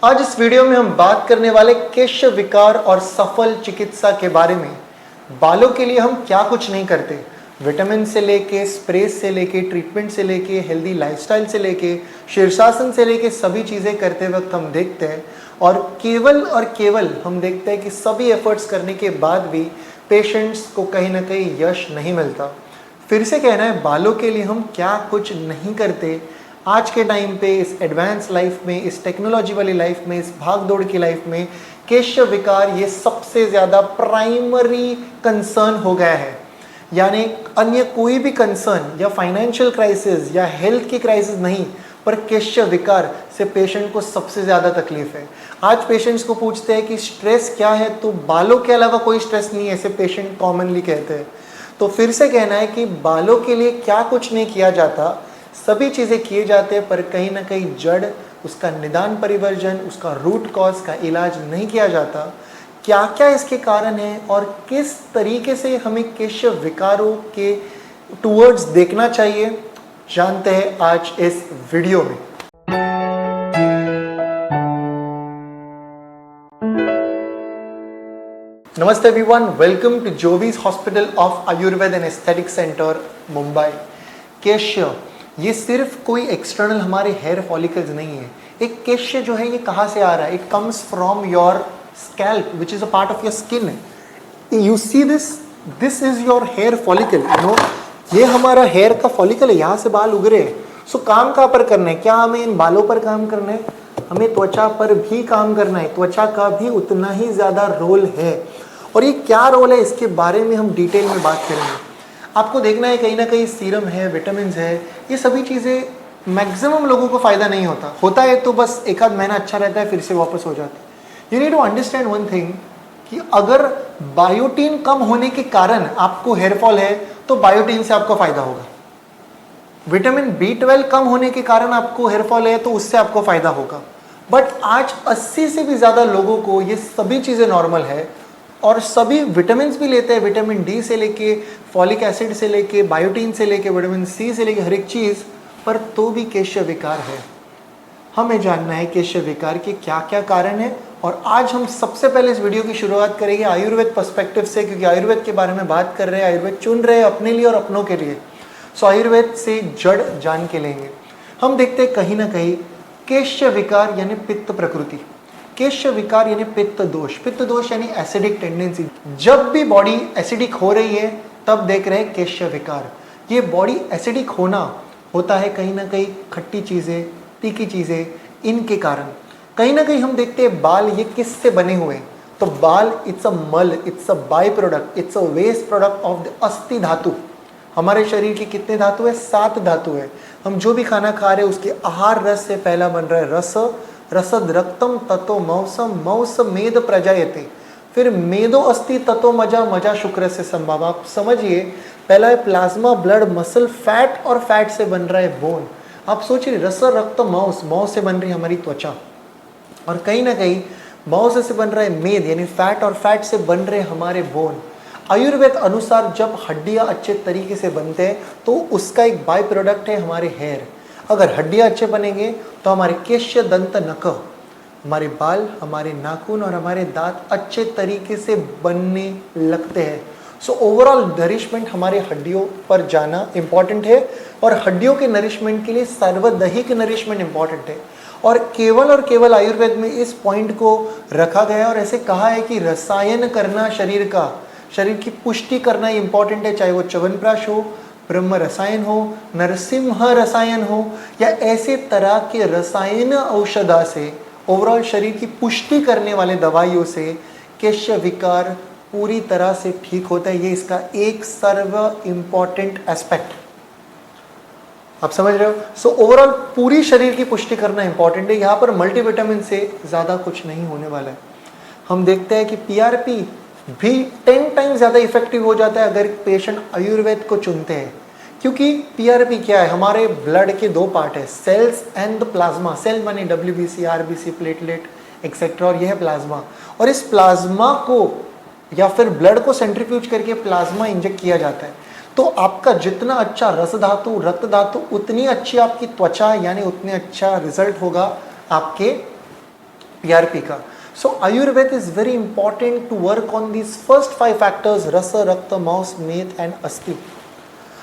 आज इस वीडियो में हम बात करने वाले केश विकार और सफल चिकित्सा के बारे में। बालों के लिए हम क्या कुछ नहीं करते, विटामिन से लेके स्प्रे से लेके ट्रीटमेंट से लेके हेल्दी लाइफस्टाइल से लेके शीर्षासन से लेके सभी चीज़ें करते वक्त हम देखते हैं और केवल हम देखते हैं कि सभी एफर्ट्स करने के बाद भी पेशेंट्स को कहीं ना कहीं यश नहीं मिलता। फिर से कहना है, बालों के लिए हम क्या कुछ नहीं करते। आज के टाइम पे इस एडवांस लाइफ में, इस टेक्नोलॉजी वाली लाइफ में, इस भाग दौड़ की लाइफ में केश विकार ये सबसे ज़्यादा प्राइमरी कंसर्न हो गया है। यानी अन्य कोई भी कंसर्न या फाइनेंशियल क्राइसिस या हेल्थ की क्राइसिस नहीं, पर केश विकार से पेशेंट को सबसे ज़्यादा तकलीफ है। आज पेशेंट्स को पूछते हैं कि स्ट्रेस क्या है, तो बालों के अलावा कोई स्ट्रेस नहीं है, ऐसे पेशेंट कॉमनली कहते हैं। तो फिर से कहना है कि बालों के लिए क्या कुछ नहीं किया जाता, सभी चीज़ें किए जाते हैं, पर कहीं ना कहीं जड़, उसका निदान परिवर्जन, उसका रूट कॉज का इलाज नहीं किया जाता। क्या क्या इसके कारण हैं और किस तरीके से हमें केश विकारों के टूवर्ड्स देखना चाहिए, जानते हैं आज इस वीडियो में। नमस्ते everyone, welcome to Jovees hospital of Ayurveda and aesthetic centre Mumbai. केश ये सिर्फ कोई एक्सटर्नल हमारे हेयर फॉलिकल्स नहीं है। एक केश जो है ये कहाँ से आ रहा है? It comes from your scalp which is a part of your skin. You see this is your hair follicle, ये हमारा हेयर का फॉलिकल है, यहाँ से बाल उगरे हैं। सो काम कहाँ पर करना है? क्या हमें इन बालों पर काम करना है? हमें त्वचा पर भी काम करना है। त्वचा का भी उतना ही ज़्यादा रोल है, और ये क्या रोल है इसके बारे में हम डिटेल में बात करेंगे। आपको देखना है कहीं ना कहीं सीरम है, विटामिन है, ये सभी चीज़ें मैक्सिमम लोगों को फ़ायदा नहीं होता है तो बस एक आध महीना अच्छा रहता है, फिर से वापस हो जाता है। You need to understand one thing कि अगर बायोटीन कम होने के कारण आपको हेयरफॉल है तो बायोटीन से आपको फ़ायदा होगा। विटामिन B12 कम होने के कारण आपको हेयरफॉल है तो उससे आपको फ़ायदा होगा। बट आज 80 से भी ज़्यादा लोगों को ये सभी चीज़ें नॉर्मल है और सभी विटामिन भी लेते हैं, विटामिन D से लेके फॉलिक एसिड से लेके बायोटीन से लेके विटामिन C से लेके हर एक चीज़, पर तो भी केश विकार है। हमें जानना है केश विकार के क्या क्या कारण है, और आज हम सबसे पहले इस वीडियो की शुरुआत करेंगे आयुर्वेद पर्सपेक्टिव से, क्योंकि आयुर्वेद के बारे में बात कर रहे हैं, आयुर्वेद चुन रहे हैं अपने लिए और अपनों के लिए। सो आयुर्वेद से जड़ जान के लेंगे। हम देखते हैं कहीं ना कहीं केश विकार यानी पित्त प्रकृति, केश विकार यानी पित्त दोष यानी एसिडिक टेंडेंसी। जब भी बॉडी एसिडिक हो रही है तब देख रहे हैं केश विकार। ये बॉडी एसिडिक होना होता है कहीं ना कहीं खट्टी चीज़ें, तीखी चीज़ें, इनके कारण। कहीं ना कहीं हम देखते हैं बाल ये किससे बने हुए हैं, तो बाल इट्स अ मल, it's a by product, it's a waste product of the अस्थि धातु। हमारे शरीर के कितने धातु है? 7 धातु है। हम जो भी खाना खा रहे हैं उसके आहार रस से पहला बन रहा है रस, रसद रक्तम ततो मौस मेद प्रजायते, फिर मेदो अस्ति ततो मजा, मजा शुक्र से संभव। आप समझिए, पहला है प्लाज्मा, ब्लड, मसल, फैट, और फैट से बन रहा है बोन। आप सोचिए, रस रक्त मौस से बन रही है हमारी त्वचा, और कहीं ना कहीं मौस से बन रहा है मेद यानी फैट, और फैट से बन रहे हमारे बोन। आयुर्वेद अनुसार जब हड्डियाँ अच्छे तरीके से बनते हैं तो उसका एक बाय प्रोडक्ट है हमारे हेयर। अगर हड्डियाँ अच्छे बनेंगे तो हमारे केश, दंत, नख, हमारे बाल, हमारे नाखून और हमारे दांत अच्छे तरीके से बनने लगते हैं। सो ओवरऑल नरिशमेंट हमारे हड्डियों पर जाना इम्पॉर्टेंट है, और हड्डियों के नरिशमेंट के लिए सार्वदैहिक नरिशमेंट इम्पॉर्टेंट है। और केवल आयुर्वेद में इस पॉइंट को रखा गया है और ऐसे कहा है कि रसायन करना शरीर की पुष्टि करना इम्पॉर्टेंट है, चाहे वो च्यवनप्राश हो, ब्रह्म रसायन हो, नरसिंह रसायन हो, या ऐसे तरह के रसायन औषधा से, ओवरऑल शरीर की पुष्टि करने वाले दवाइयों से केश विकार पूरी तरह से ठीक होता है। ये इसका एक सर्व इम्पॉर्टेंट एस्पेक्ट, आप समझ रहे हो। सो ओवरऑल पूरी शरीर की पुष्टि करना इंपॉर्टेंट है। यहाँ पर मल्टीविटामिन से ज़्यादा कुछ नहीं होने वाला है। हम देखते हैं कि PRP भी 10 टाइम्स ज़्यादा इफेक्टिव हो जाता है अगर पेशेंट आयुर्वेद को चुनते हैं, क्योंकि PRP क्या है? हमारे ब्लड के 2 पार्ट है, cells and the plasma. Cell माने WBC, RBC, प्लेटलेट एक्सेट्रा, और यह है प्लाज्मा। और इस प्लाज्मा को या फिर ब्लड को सेंट्रीफ्यूज करके प्लाज्मा इंजेक्ट किया जाता है। तो आपका जितना अच्छा रस धातु, रक्त धातु, उतनी अच्छी आपकी त्वचा, यानी उतने अच्छा रिजल्ट होगा आपके PRP का. So Ayurveda is very important to work on these first 5 factors, rasa, rakta, maus, meth and asti.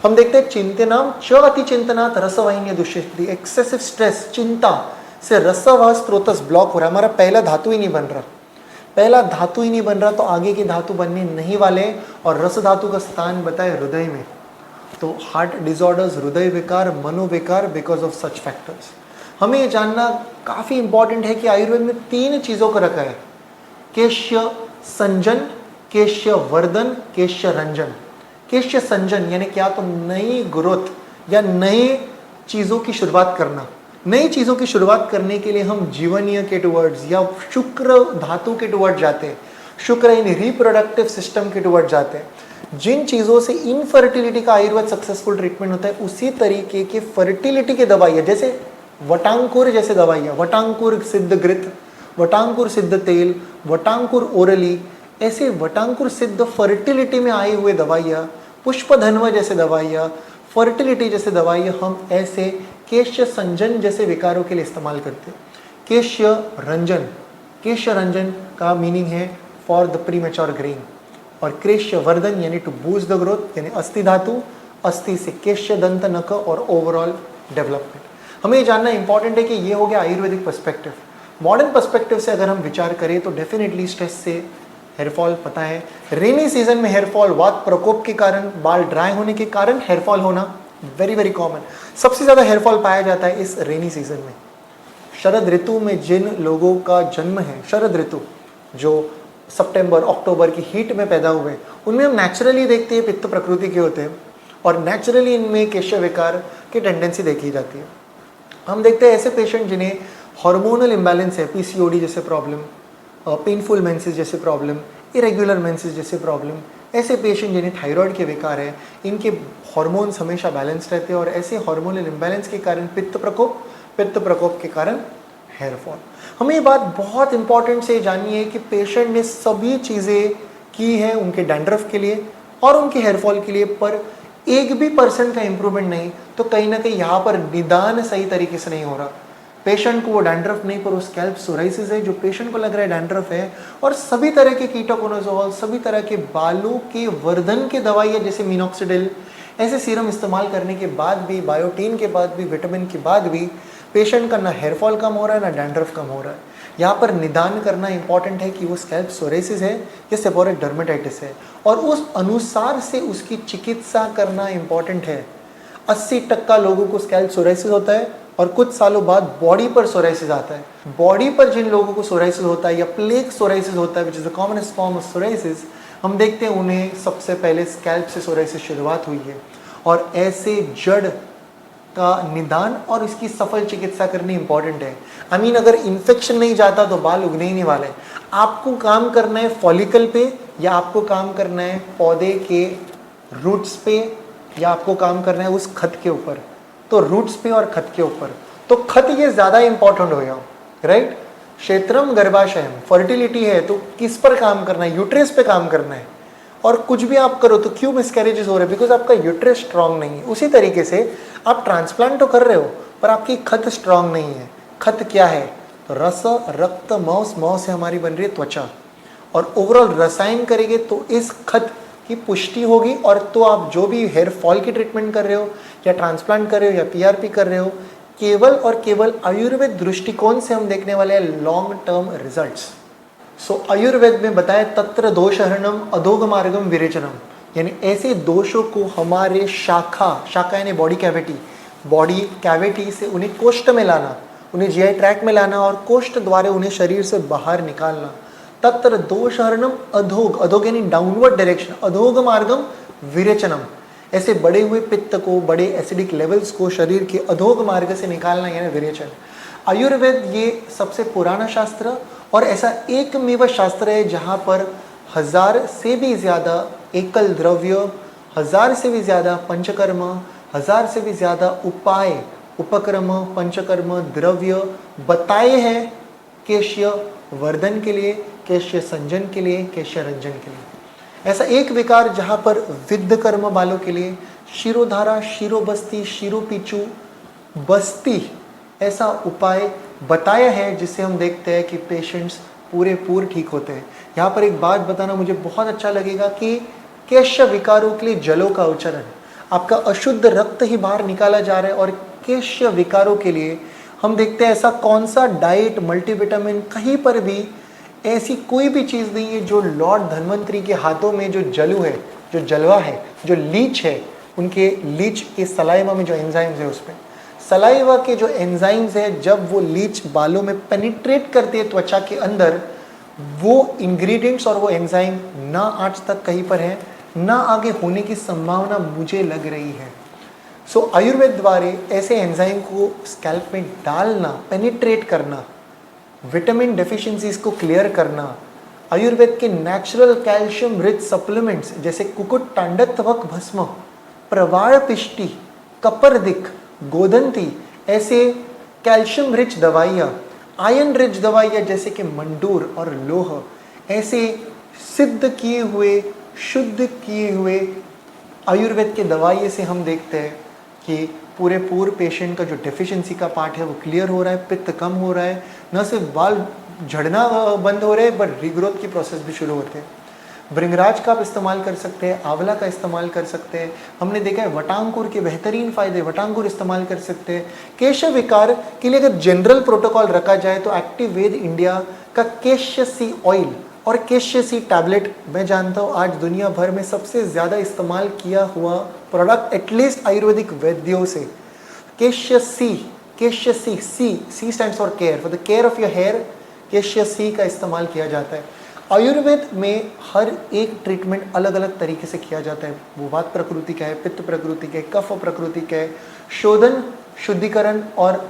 हम देखते हैं चिंतनम च अति चिंतनात् रसवाहिनी दुष्यति. एक्सेसिव स्ट्रेस, चिंता से रसवाह स्रोतस ब्लॉक हो रहा है. हमारा पहला धातु ही नहीं बन रहा. पहला धातु ही नहीं बन रहा तो आगे के धातु बनने नहीं वाले. और रस धातु का स्थान बताए हृदय में. तो हार्ट डिसऑर्डर्स, हृदय विकार, मनोविकार बिकॉज ऑफ सच फैक्टर्स. हमें ये जानना काफ़ी इंपॉर्टेंट है कि आयुर्वेद में 3 चीज़ों को रखा है. केश्य संजन, केश्य वर्धन, केश्य रंजन. केश्य संजन यानी क्या, तो नई ग्रोथ या नई चीज़ों की शुरुआत करना. नई चीज़ों की शुरुआत करने के लिए हम जीवनीय के टुवर्ड्स या शुक्र धातु के टुवर्ड्स जाते हैं. शुक्र इन रिप्रोडक्टिव सिस्टम के टुवर्ड्स जाते हैं. जिन चीज़ों से इनफर्टिलिटी का आयुर्वेद सक्सेसफुल ट्रीटमेंट होता है उसी तरीके की फर्टिलिटी की दवाइयाँ, जैसे वटांकुर जैसे दवाइयाँ, वटांकुर सिद्ध घृत, वटांकुर सिद्ध तेल, वटांकुर ओरली, ऐसे वटांकुर सिद्ध फर्टिलिटी में आए हुए दवाइयाँ, पुष्पधन्व जैसे दवाइयाँ, फर्टिलिटी जैसे दवाइयाँ हम ऐसे केश्य संजन जैसे विकारों के लिए इस्तेमाल करते हैं. केश्य रंजन, केश्य रंजन का मीनिंग है फॉर द प्रीमेच्योर ग्रेन. और केश्य वर्धन यानी टू बूस्ट द ग्रोथ, यानी अस्थि धातु, अस्थि से केश्य दंत नख और ओवरऑल डेवलपमेंट. हमें ये जानना इंपॉर्टेंट है कि ये हो गया आयुर्वेदिक पर्सपेक्टिव. मॉडर्न पर्सपेक्टिव से अगर हम विचार करें तो डेफिनेटली स्ट्रेस से हेयरफॉल पता है. रेनी सीजन में हेयरफॉल, वात प्रकोप के कारण, बाल ड्राई होने के कारण हेयरफॉल होना वेरी वेरी कॉमन. सबसे ज़्यादा हेयरफॉल पाया जाता है इस रेनी सीजन में. शरद ऋतु में जिन लोगों का जन्म है, शरद ऋतु जो सितंबर अक्टूबर की हीट में पैदा हुए, उनमें हम नेचुरली देखते हैं पित्त प्रकृति के होते हैं और नेचुरली इनमें केश्य विकार की टेंडेंसी देखी जाती है. हम देखते हैं ऐसे पेशेंट जिन्हें हार्मोनल इम्बैलेंस है, पीसीओडी जैसे प्रॉब्लम, पेनफुल मेंसेस जैसे प्रॉब्लम, इरेगुलर मेंसेस जैसे प्रॉब्लम, ऐसे पेशेंट जिन्हें थायराइड के विकार है, इनके हार्मोन्स हमेशा बैलेंस रहते हैं और ऐसे हार्मोनल इम्बैलेंस के कारण पित्त प्रकोप के कारण हेयरफॉल. हमें ये बात बहुत इंपॉर्टेंट से जाननी है कि पेशेंट ने सभी चीज़ें की हैं उनके डैंड्रफ के लिए और उनके हेयरफॉल के लिए, पर 1 भी % का इम्प्रूवमेंट नहीं, तो कहीं ना कहीं यहाँ पर निदान सही तरीके से नहीं हो रहा. पेशेंट को वो डैंड्रफ नहीं पर वो स्कैल्प सोराइसिस है जो पेशेंट को लग रहा है डैंड्रफ है. और सभी तरह के कीटोकोनाजोल, सभी तरह के बालों के वर्धन के दवाइयाँ जैसे मिनॉक्सिडिल, ऐसे सीरम इस्तेमाल करने के बाद भी, बायोटीन के बाद भी, विटामिन के बाद भी पेशेंट का ना हेयरफॉल कम हो रहा है ना डैंड्रफ कम हो रहा है. यहाँ पर निदान करना इंपॉर्टेंट है कि वो स्कैल्प सोराइसिस है या सेबोरिक डर्मेटाइटिस है और उस अनुसार से उसकी चिकित्सा करना इंपॉर्टेंट है. 80% लोगों को स्कैल्प सोराइसिस होता है और कुछ सालों बाद बॉडी पर सोराइसिस आता है. बॉडी पर जिन लोगों को सोराइसिस होता है या प्लेक सोराइसिस होता है which is the commonest form of psoriasis, हम देखते हैं उन्हें सबसे पहले स्कैल्प से सोराइसिस शुरुआत हुई है. और ऐसे जड़ का निदान और इसकी सफल चिकित्सा करनी इंपॉर्टेंट है. आई मीन अगर इन्फेक्शन नहीं जाता तो बाल उगने ही नहीं वाले. आपको काम करना है फॉलिकल पे या आपको काम करना है पौधे के रूट्स पे या आपको काम करना है उस खत के ऊपर. तो रूट्स पे और खत के ऊपर, तो खत ये ज़्यादा इंपॉर्टेंट हो गया, राइट. क्षेत्रम गर्भाशयम, फर्टिलिटी है तो किस पर काम करना है, यूट्रस पे काम करना है. और कुछ भी आप करो तो क्यों मिसकैरेजेस हो रहे हैं, बिकॉज आपका यूट्रस स्ट्रांग नहीं है. उसी तरीके से आप ट्रांसप्लांट तो कर रहे हो पर आपकी खत स्ट्रांग नहीं है. खत क्या है, तो रस, रक्त, मांस, मांस से हमारी बन रही है त्वचा. और ओवरऑल रसायन करेंगे तो इस खत की पुष्टि होगी और तो आप जो भी हेयर फॉल की ट्रीटमेंट कर रहे हो या ट्रांसप्लांट कर रहे हो या PRP कर रहे हो, केवल और केवल आयुर्वेद दृष्टिकोण से हम देखने वाले हैं लॉन्ग टर्म रिजल्ट्स. सो आयुर्वेद में बताया तत्र दोषहरणम अधोग मार्गम विरेचनम, यानी ऐसे दोषों को हमारे शाखा यानी बॉडी कैविटी से उन्हें कोष्ठ में लाना, उन्हें GI ट्रैक में लाना और कोष्ठ द्वारा उन्हें शरीर से बाहर निकालना. तत्र दोषहरणम अधोग यानी डाउनवर्ड डायरेक्शन, अधोग मार्गम विरेचनम, ऐसे बढ़े हुए पित्त को, बड़े एसिडिक लेवल्स को शरीर के अधोग मार्ग से निकालना यानी विरेचन. आयुर्वेद ये सबसे पुराना शास्त्र और ऐसा एकमेव शास्त्र है जहाँ पर 1000 से भी ज़्यादा एकल द्रव्य, 1000 से भी ज़्यादा पंचकर्म, 1000 से भी ज़्यादा उपाय, उपक्रम, पंचकर्म, द्रव्य बताए हैं केश्य वर्धन के लिए, केश्य संजन के लिए, केश्य रंजन के लिए. ऐसा एक विकार जहाँ पर विद्ध कर्म बालों के लिए शिरोधारा, शिरोबस्ती, शिरोपीचू, बस्ती, ऐसा उपाय बताया है जिससे हम देखते हैं कि पेशेंट्स पूरे ठीक होते हैं। यहाँ पर एक बात बताना मुझे बहुत अच्छा लगेगा कि केश विकारों के लिए जलों का उच्चारण, आपका अशुद्ध रक्त ही बाहर निकाला जा रहा है, और केश विकारों के लिए हम देखते हैं ऐसा कौन सा डाइट, मल्टीविटामिन, कहीं पर भी ऐसी कोई भी चीज़ नहीं है जो लॉर्ड धन्वंतरी के हाथों में जो जलू है, जो जलवा है, जो लीच है, उनके लीच के सलाइवा में जो एंजाइम्स है, उसमें सलाइवा के जो एंजाइम्स है, जब वो लीच बालों में पेनिट्रेट करती है त्वचा के अंदर, वो इंग्रेडिएंट्स और वो एंजाइम ना आज तक कहीं पर है, ना आगे होने की संभावना मुझे लग रही है। सो आयुर्वेद द्वारा ऐसे एंजाइम को स्कैल्प में डालना, पेनिट्रेट करना, विटामिन डेफिशिएंसीज को क्लियर करना, आयुर्वेद के नेचुरल कैल्शियम रिच सप्लीमेंट्स जैसे कुकुट तांडवक भस्म, प्रवाल पिष्टी, कपर्दिक, गोदंती, ऐसे कैल्शियम रिच दवाइयाँ, आयरन रिच दवाइयाँ जैसे कि मंडूर और लोह, ऐसे सिद्ध किए हुए, शुद्ध किए हुए आयुर्वेद के दवाइयों से हम देखते हैं कि पूरे पेशेंट का जो डेफिशिएंसी का पार्ट है वो क्लियर हो रहा है, पित्त कम हो रहा है, न सिर्फ बाल झड़ना बंद हो रहे हैं बट रीग्रोथ की प्रोसेस भी शुरू होते हैं। भृंगराज का आप इस्तेमाल कर सकते हैं, आंवला का इस्तेमाल कर सकते हैं, हमने देखा है वटांकुर के बेहतरीन फ़ायदे, वटांकुर इस्तेमाल कर सकते हैं। केश विकार के लिए अगर जनरल प्रोटोकॉल रखा जाए तो एक्टिव वेद इंडिया का केशसी ऑयल और केशसी टैबलेट, मैं जानता हूँ आज दुनिया भर में सबसे ज़्यादा इस्तेमाल किया हुआ प्रोडक्ट एटलीस्ट आयुर्वेदिक वैद्यों से। KeshC C stands for care, for the care of your hair, KeshC का इस्तेमाल किया जाता है। आयुर्वेद में हर एक ट्रीटमेंट अलग अलग तरीके से किया जाता है, वो वात प्रकृति का है, पित्त प्रकृति का है, कफ प्रकृति का है। शोधन, शुद्धिकरण और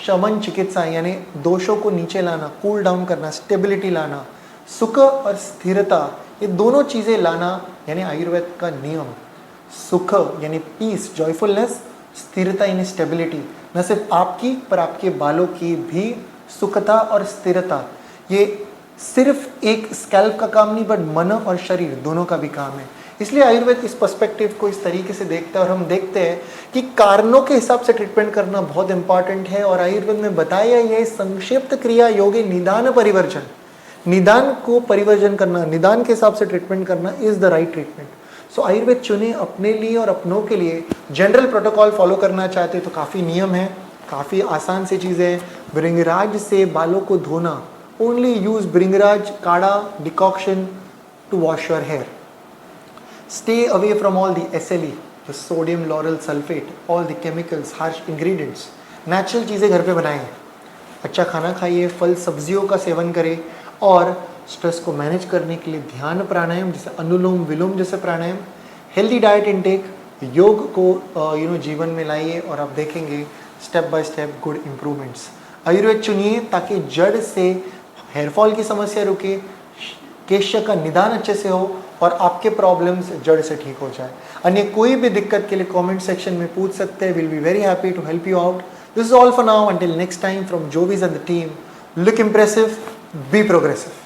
शमन चिकित्सा यानी दोषों को नीचे लाना, कूल डाउन करना, स्टेबिलिटी लाना, सुख और स्थिरता, ये दोनों चीज़ें लाना यानी आयुर्वेद का नियम। सुख यानी पीस, जॉयफुलनेस, स्थिरता यानी स्टेबिलिटी, न सिर्फ आपकी पर आपके बालों की भी सुखता और स्थिरता। ये सिर्फ एक स्कैल्प का काम नहीं बट मन और शरीर दोनों का भी काम है। इसलिए आयुर्वेद इस पर्सपेक्टिव को इस तरीके से देखता है और हम देखते हैं कि कारणों के हिसाब से ट्रीटमेंट करना बहुत इंपॉर्टेंट है। और आयुर्वेद में बताया यह संक्षिप्त क्रिया योगे निदान परिवर्जन, निदान को परिवर्जन करना, निदान के हिसाब से ट्रीटमेंट करना इज द राइट ट्रीटमेंट। सो आयुर्वेद चुने अपने लिए और अपनों के लिए। जनरल प्रोटोकॉल फॉलो करना चाहते तो काफ़ी नियम है, काफ़ी आसान सी चीज़ें हैं। भृंगराज से बालों को धोना, only use Bringraj Kada decoction to wash your hair. Stay away from all the SLE, the sodium lauryl sulfate, all the chemicals, harsh ingredients. Natural चीज़ें घर पे बनाएं, अच्छा खाना खाइए, फल सब्जियों का सेवन करें और स्ट्रेस को मैनेज करने के लिए ध्यान प्राणायाम जैसे अनुलोम विलोम जैसे प्राणायाम, हेल्दी डाइट इनटेक, योग को जीवन में लाइए और आप देखेंगे step by step good improvements. Ayurveda चुनिए ताकि जड़ से हेयरफॉल की समस्या रुके, केश का निदान अच्छे से हो और आपके प्रॉब्लम्स जड़ से ठीक हो जाए। अन्य कोई भी दिक्कत के लिए कमेंट सेक्शन में पूछ सकते हैं, will be very happy to help you out. This is all for now, until next time from Jovees and the team, look impressive, be progressive.